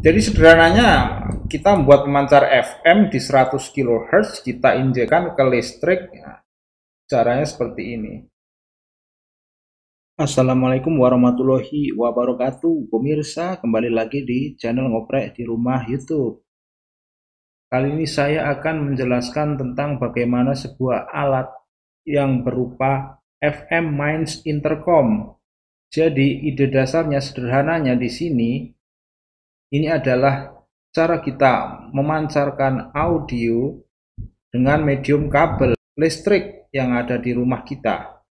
Jadi sederhananya kita membuat pemancar FM di 100 kHz, kita injekkan ke listrik. Caranya seperti ini. Assalamualaikum warahmatullahi wabarakatuh. Pemirsa, kembali lagi di channel Ngoprek di Rumah YouTube. Kali ini saya akan menjelaskan tentang bagaimana sebuah alat yang berupa FM Mains Intercom. Jadi ide dasarnya sederhananya di sini, ini adalah cara kita memancarkan audio dengan medium kabel listrik yang ada di rumah kita.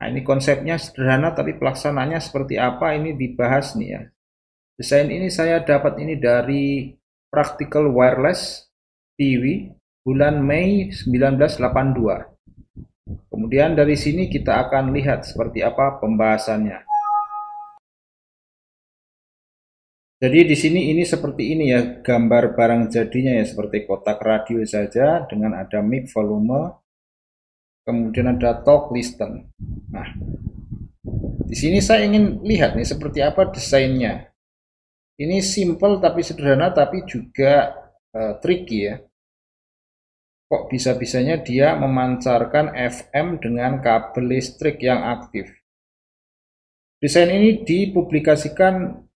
Nah, ini konsepnya sederhana, tapi pelaksanaannya seperti apa ini dibahas nih ya. Desain ini saya dapat ini dari Practical Wireless TV bulan Mei 1982. Kemudian dari sini kita akan lihat seperti apa pembahasannya. Jadi di sini ini seperti ini ya gambar barang jadinya ya, seperti kotak radio saja dengan ada mic volume, kemudian ada talk listen. Nah, di sini saya ingin lihat nih seperti apa desainnya. Ini simple tapi sederhana, tapi juga tricky ya. Kok bisa-bisanya dia memancarkan FM dengan kabel listrik yang aktif. Desain ini dipublikasikan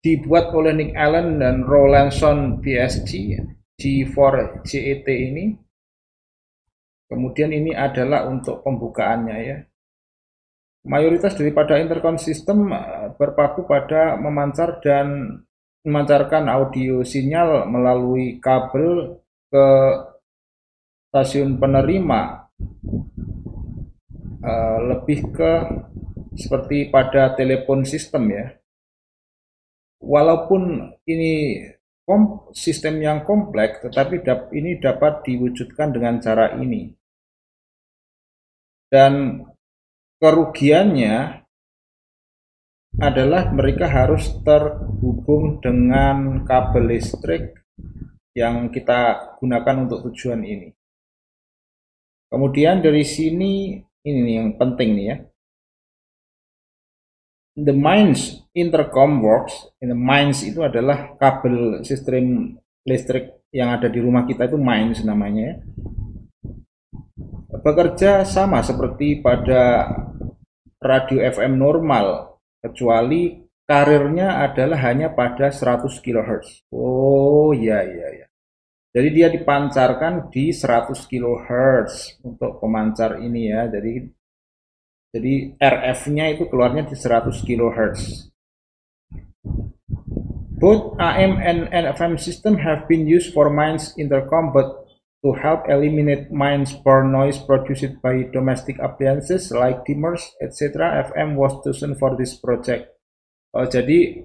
dibuat oleh Nick Allen dan Rowlandson PSG G4GET ini. Kemudian ini adalah untuk pembukaannya ya. Mayoritas daripada intercom system berpaku pada memancarkan audio sinyal melalui kabel ke stasiun penerima, lebih ke seperti pada telepon sistem ya. Walaupun ini sistem yang kompleks, tetapi ini dapat diwujudkan dengan cara ini. Dan kerugiannya adalah mereka harus terhubung dengan kabel listrik yang kita gunakan untuk tujuan ini. Kemudian dari sini, ini nih yang penting nih ya. The Mains Intercom works. The Mains itu adalah kabel sistem listrik yang ada di rumah kita, itu Mains namanya. Bekerja sama seperti pada radio FM normal, kecuali karirnya adalah hanya pada 100 kHz. Oh iya. Jadi dia dipancarkan di 100 kHz untuk pemancar ini ya. Jadi RF-nya itu keluarnya di 100 kHz. Both AM and FM system have been used for Mains intercom, but to help eliminate Mains-borne noise produced by domestic appliances like dimmers, etc., FM was chosen for this project. Jadi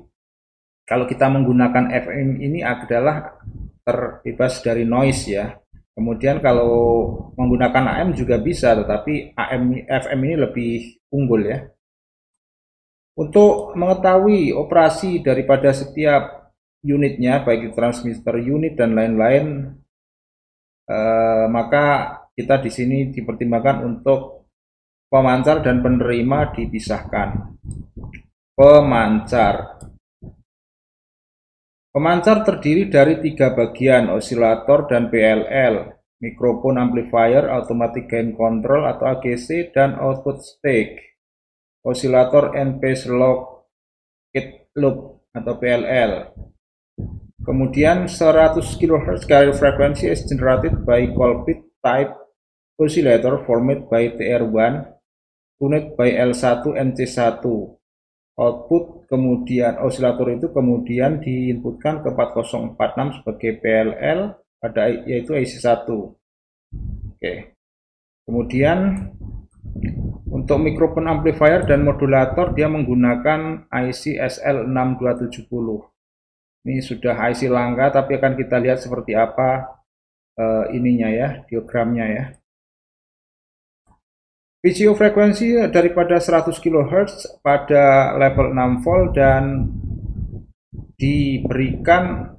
kalau kita menggunakan FM ini adalah terbebas dari noise ya. Kemudian kalau menggunakan AM juga bisa, tetapi FM ini lebih unggul ya. Untuk mengetahui operasi daripada setiap unitnya, baik transmitter unit dan lain-lain, maka kita di sini dipertimbangkan untuk pemancar dan penerima dipisahkan. Pemancar terdiri dari 3 bagian, osilator dan PLL, mikrofon amplifier, automatic gain control atau AGC, dan output stick, osilator and phase locked loop atau PLL. Kemudian 100 kHz carrier frequency is generated by Colbit type oscillator formed by TR1 tuned by L1 and C1. Output kemudian osilator itu kemudian diinputkan ke 4046 sebagai PLL pada yaitu IC1. Oke. Kemudian untuk mikrofon amplifier dan modulator dia menggunakan IC SL6270. Ini sudah IC langka, tapi akan kita lihat seperti apa ininya ya, diagramnya ya. VCO frekuensi daripada 100 kHz pada level 6 volt dan diberikan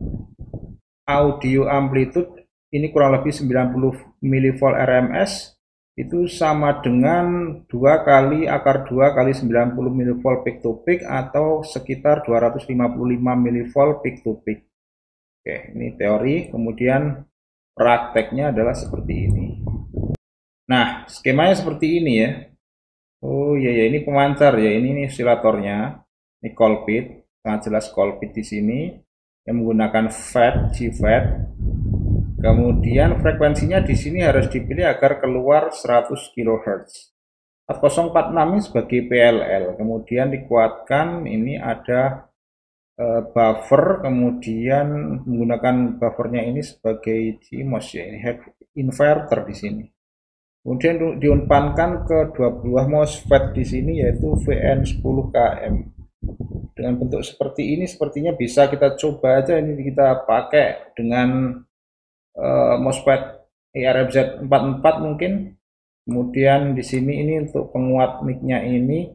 audio amplitude ini kurang lebih 90 mV RMS, itu sama dengan 2 kali akar 2 kali 90 mV peak to peak atau sekitar 255 mV peak to peak. Oke, ini teori, kemudian prakteknya adalah seperti ini. Nah, skemanya seperti ini ya. Oh iya ya, ini pemancar ya, ini osilatornya. Ini colpit, sangat jelas colpit di sini yang menggunakan FET, G-FET. Kemudian frekuensinya di sini harus dipilih agar keluar 100 kHz. 4046 ini sebagai PLL, kemudian dikuatkan ini ada buffer, kemudian menggunakan buffernya ini sebagai CMOS ya, ini inverter di sini. Kemudian diunpankan ke dua buah MOSFET di sini yaitu VN10KM. Dengan bentuk seperti ini sepertinya bisa kita coba aja ini kita pakai dengan MOSFET IRFZ 44 mungkin. Kemudian di sini ini untuk penguat mic-nya ini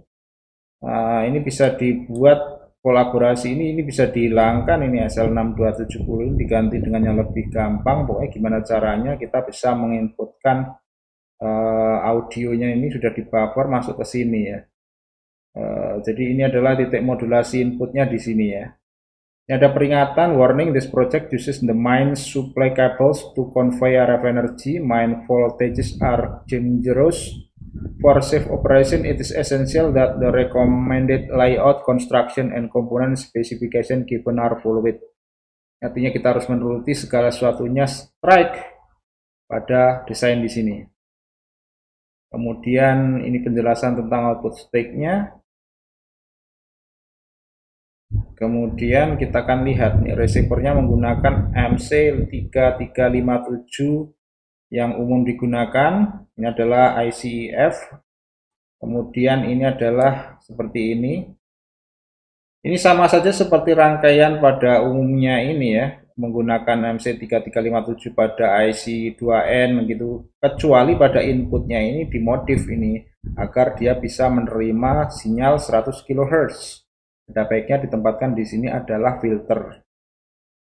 bisa dibuat kolaborasi ini bisa dihilangkan ini SL6270 ini diganti dengan yang lebih gampang. Pokoknya gimana caranya kita bisa menginputkan audionya ini sudah di buffer masuk ke sini ya. Jadi ini adalah titik modulasi inputnya di sini ya. Ini ada peringatan warning, this project uses the main supply cables to convey RF energy. Main voltages are dangerous. For safe operation, it is essential that the recommended layout, construction, and component specification given are followed. Artinya kita harus menuruti segala sesuatunya strike pada desain di sini. Kemudian ini penjelasan tentang output stage-nya. Kemudian kita akan lihat nih receivernya menggunakan MC3357 yang umum digunakan. Ini adalah ICEF. Kemudian ini adalah seperti ini. Ini sama saja seperti rangkaian pada umumnya ini ya, menggunakan MC3357 pada IC2N gitu, kecuali pada inputnya ini dimodif ini agar dia bisa menerima sinyal 100 kHz. Pada baiknya ditempatkan di sini adalah filter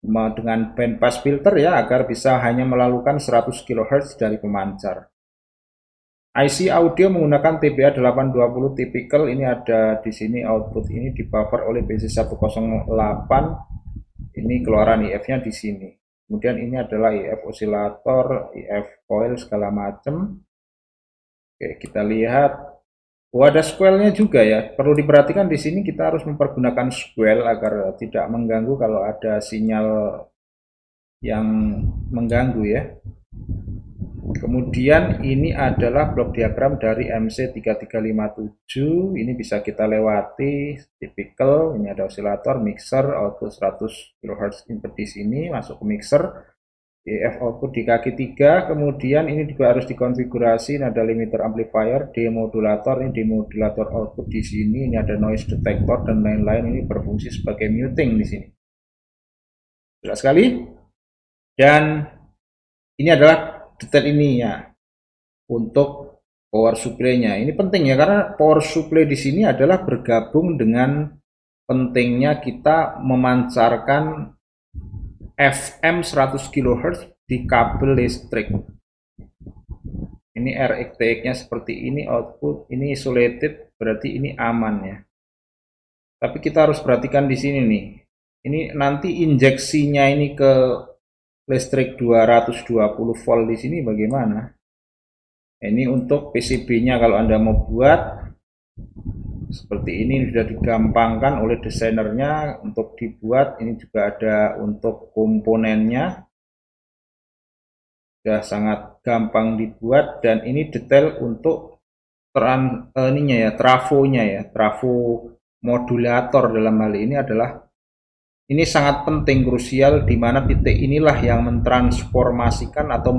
dengan bandpass filter ya, agar bisa hanya melakukan 100 kHz dari pemancar. IC audio menggunakan TBA 820 typical. Ini ada di sini output ini di buffer oleh BC108. Ini keluaran IF-nya di sini. Kemudian ini adalah IF osilator, IF coil segala macam. Oke, kita lihat. Oh, ada squelnya juga ya. Perlu diperhatikan di sini kita harus mempergunakan squel agar tidak mengganggu kalau ada sinyal yang mengganggu ya. Kemudian ini adalah blok diagram dari MC3357. Ini bisa kita lewati typical. Ini ada osilator, mixer, output 100 kHz input di sini masuk ke mixer. EF output di kaki 3, kemudian ini juga harus dikonfigurasi. Ini ada limiter amplifier, demodulator, ini demodulator output di sini, ini ada noise detector dan lain-lain. Ini berfungsi sebagai muting di sini. Jelas sekali. Dan ini adalah detail ini ya untuk power supply-nya. Ini penting ya karena power supply di sini adalah bergabung dengan pentingnya kita memancarkan FM 100 kHz di kabel listrik. Ini RXTX-nya seperti ini, output ini isolated, berarti ini aman ya. Tapi kita harus perhatikan di sini nih. Ini nanti injeksinya ini ke listrik 220 volt di sini bagaimana? Ini untuk PCB-nya kalau Anda mau buat seperti ini sudah digampangkan oleh desainernya untuk dibuat. Ini juga ada untuk komponennya, sudah sangat gampang dibuat. Dan ini detail untuk trafonya ya, trafo modulator dalam hal ini adalah ini sangat penting, krusial, di mana titik inilah yang mentransformasikan atau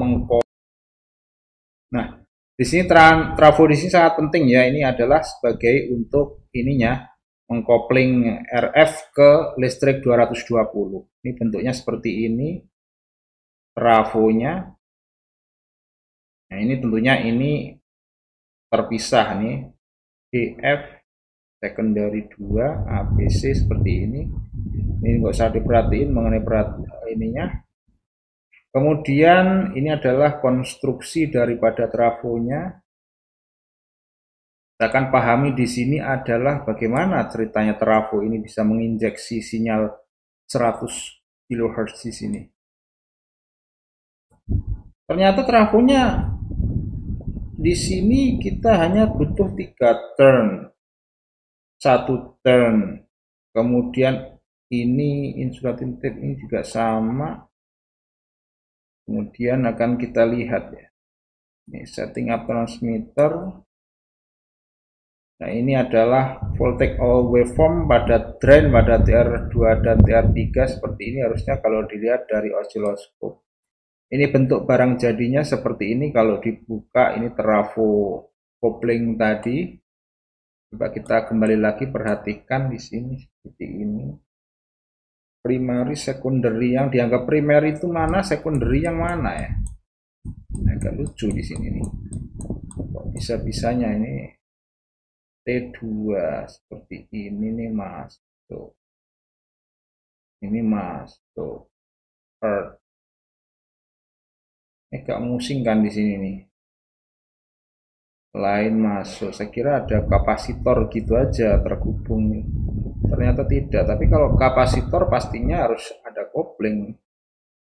Nah, di sini trafo di sini sangat penting ya. Ini adalah sebagai untuk ininya mengkopling RF ke listrik 220. Ini bentuknya seperti ini trafonya. Nah, ini tentunya ini terpisah nih. DF secondary 2 ABC seperti ini. Ini nggak usah diperhatiin mengenai ininya. Kemudian ini adalah konstruksi daripada trafonya. Kita akan pahami di sini adalah bagaimana ceritanya trafo ini bisa menginjeksi sinyal 100 kHz di sini. Ternyata trafonya di sini kita hanya butuh 3 turn, 1 turn, kemudian ini insulating tape ini juga sama. Kemudian akan kita lihat ya, ini setting up transmitter. Nah, ini adalah voltage waveform pada drain pada TR2 dan TR3 seperti ini harusnya kalau dilihat dari osiloskop. Ini bentuk barang jadinya seperti ini. Kalau dibuka ini trafo kopling tadi. Coba kita kembali lagi perhatikan di sini seperti ini. Primary, secondary, yang dianggap primary itu mana, secondary yang mana ya? Agak lucu di sini nih. Kok bisa-bisanya ini T2 seperti ini nih mas. Tuh. Ini mas, tuh. Earth. Agak musing kan di sini nih. Lain masuk. Saya kira ada kapasitor gitu aja terhubung. Ternyata tidak, tapi kalau kapasitor pastinya harus ada kopling.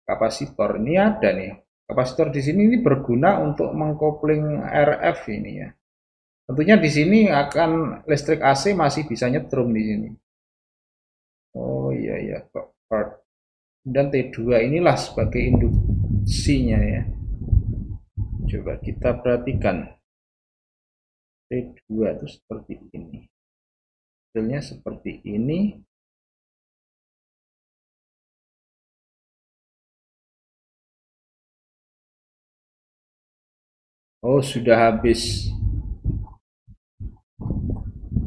Kapasitor ini ada nih. Kapasitor di sini ini berguna untuk mengkopling RF ini ya. Tentunya di sini akan listrik AC masih bisa nyetrum di sini. Oh iya ya, dan T2 inilah sebagai induksinya ya. Coba kita perhatikan. T2 itu seperti ini. Hasilnya seperti ini. Oh, sudah habis.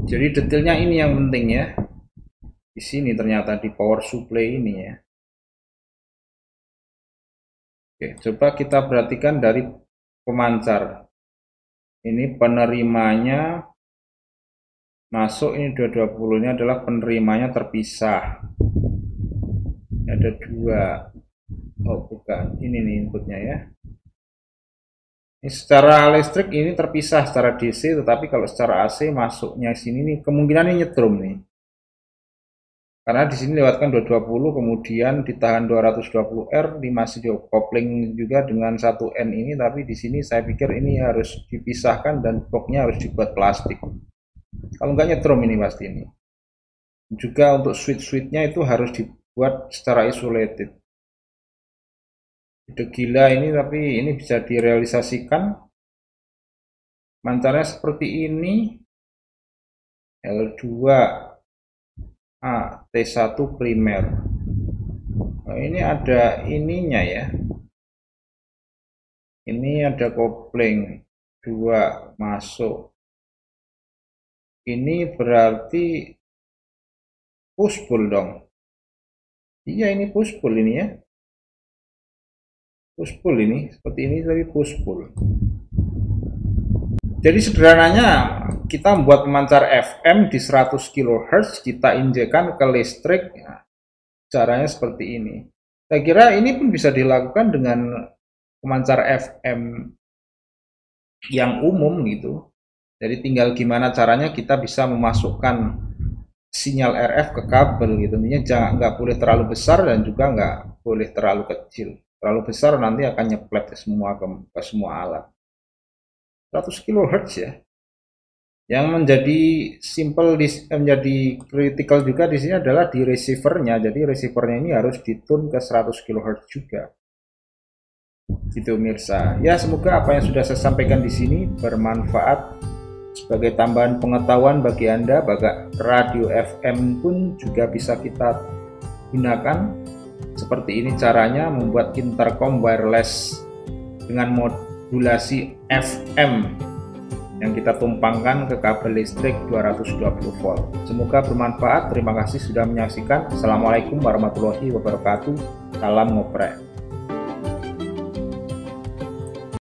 Jadi detailnya ini yang penting ya. Di sini ternyata di power supply ini ya. Oke, coba kita perhatikan dari pemancar. Ini penerimanya masuk, ini 220, ini adalah penerimanya terpisah. Ada 2. Oh bukan, ini nih inputnya ya. Ini secara listrik ini terpisah secara DC, tetapi kalau secara AC masuknya sini nih kemungkinan ini nyetrum nih. Karena di sini lewatkan 220, kemudian ditahan 220R, di masih kopling juga dengan 1N ini, tapi di sini saya pikir ini harus dipisahkan dan boxnya harus dibuat plastik. Kalau nggak nyetrum ini pasti ini. Juga untuk switch-switchnya itu harus dibuat secara isolated. Ide gila ini, tapi ini bisa direalisasikan. Mancarnya seperti ini. L2A T1 primer. Nah, ini ada ininya ya. Ini ada kopling 2 masuk. Ini berarti push pull dong. Iya ini push pull ini ya. Push pull ini seperti ini, tapi push pull. Jadi sederhananya kita membuat pemancar FM di 100 kHz, kita injekkan ke listrik. Nah, caranya seperti ini. Saya kira ini pun bisa dilakukan dengan pemancar FM yang umum gitu. Jadi tinggal gimana caranya kita bisa memasukkan sinyal RF ke kabel gitu. Intinya nggak boleh terlalu besar dan juga nggak boleh terlalu kecil. Terlalu besar nanti akan nyeplet ke semua alat. 100 kHz ya. Yang menjadi menjadi critical juga di sini adalah di receivernya. Jadi receivernya ini harus ditune ke 100 kHz juga. Gitu mirsa. Ya semoga apa yang sudah saya sampaikan di sini bermanfaat sebagai tambahan pengetahuan bagi Anda. Bahkan radio FM pun juga bisa kita gunakan. Seperti ini caranya membuat intercom wireless dengan modulasi FM yang kita tumpangkan ke kabel listrik 220 volt. Semoga bermanfaat. Terima kasih sudah menyaksikan. Assalamualaikum warahmatullahi wabarakatuh. Salam ngoprek.